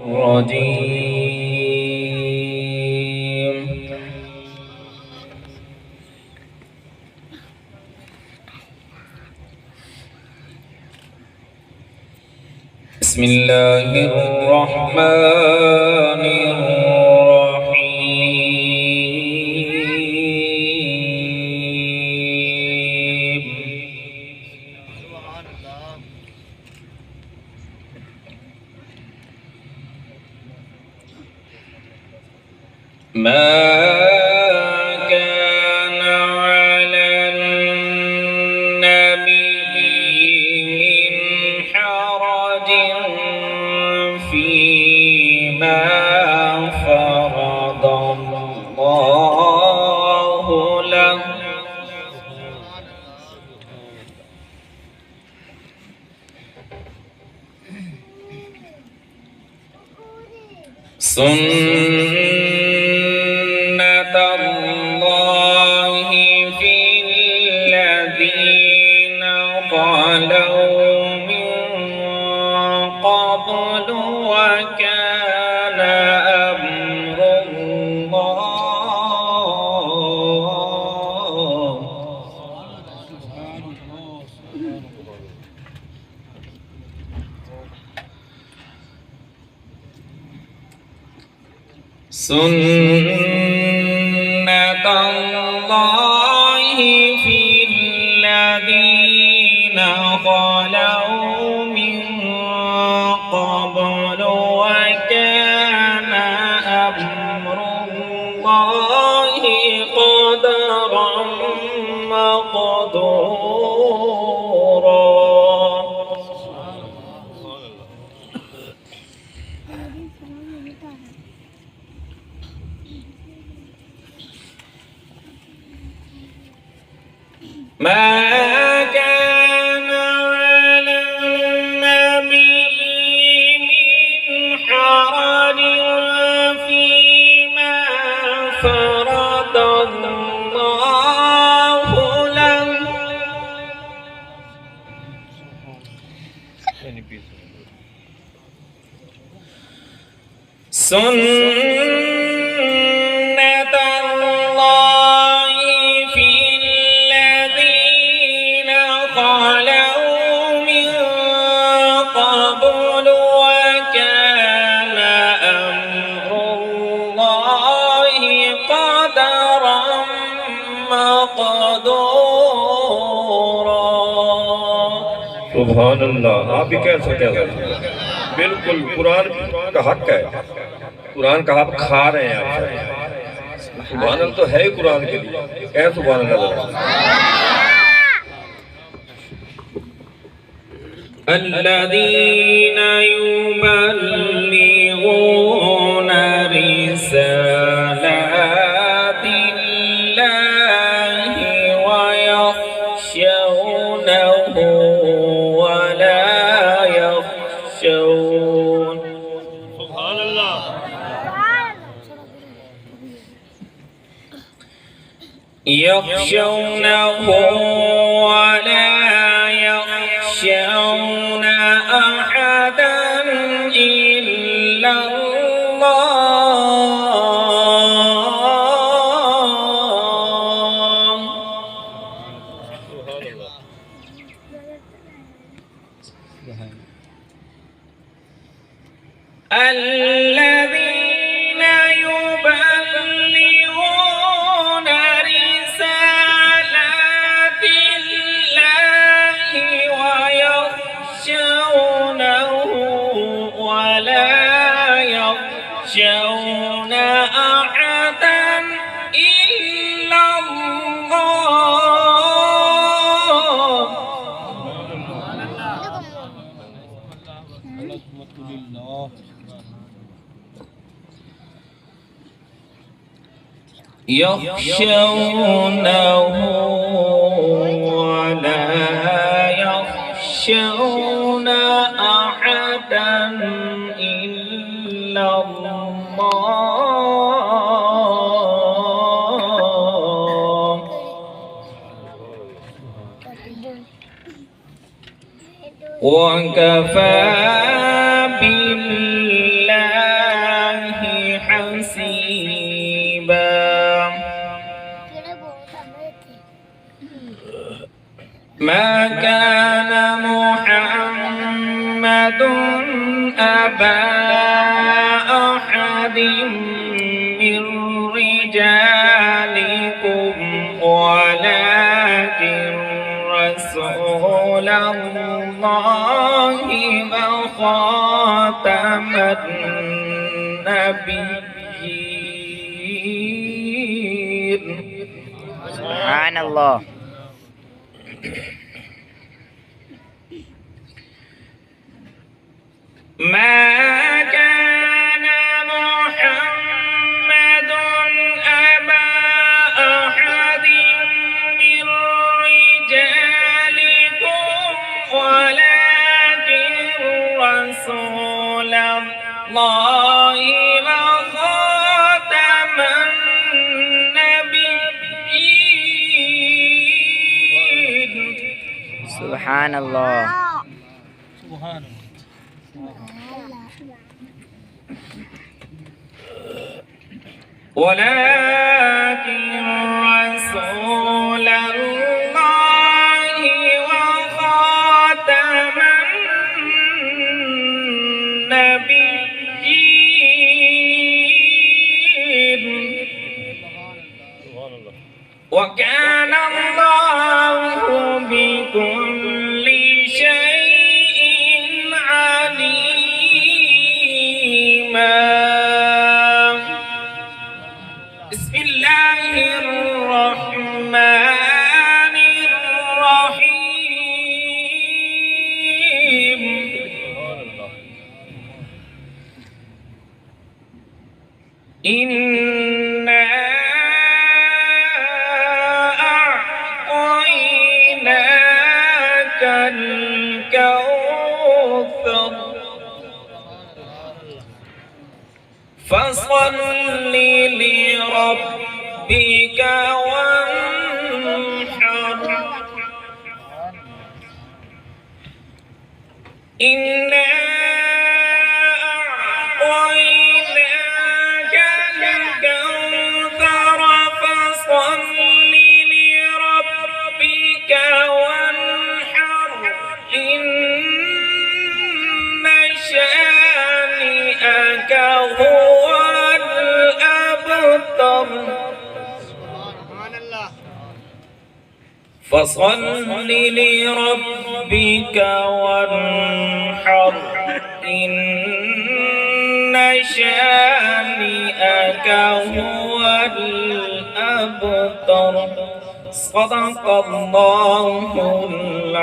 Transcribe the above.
الرجيم. بسم الله الرحمن الرحيم. ما كان على النبي من حرج فيما فرض الله له سنة الله في الذين خلوا من قبل وكان أمر الله سنة الله في الذين خلوا من قبل وكان أمر الله قدرا مقدورا. ما كان على النبي من حرج فيما فرض الله له سنة الله في الذين خلوا من قبل وكان أمر الله قدرا مقدورا. सुभान अल्लाह। आप भी कह सकते हैं बिल्कुल कुरान का हक है, कुरान का आप खा रहे हैं। आप सुभान अल्लाह तो है ही कुरान के लिए। कह सुभान अल्लाह। الذين يبلغون رسالات الله ويخشونه ولا يخشون. सुभान अल्लाह। يخشونه ولا يخشون أحدا إلا الله. الذين يبلغون رسالات الله ويخشونه ولا يخشون أحدا إلا الله. يخشونه ولا يخشون أحدا إلا الله. وكفى بالله ما كان محمد أبا أحد من رجالكم ولكن رسول الله وخاتم النبيين. سبحان الله. ما كان محمد أبا أحد من رجالكم ولكن رسول الله وخاتم النبيين. سبحان الله. ولكن رسول الله وخاتم النبيين. وكان الله بكل شيء عليما. بسم الله الرحمن الرحيم. إنا أعطيناك الكوثر فصل لربك وانحر. إنا أعطيناك الكوثر فصل لربك وانحر. إن شانئك هو الأبتر. فصل لربك وانحر. إن شانئك هو الأبتر. صدق الله العظيم.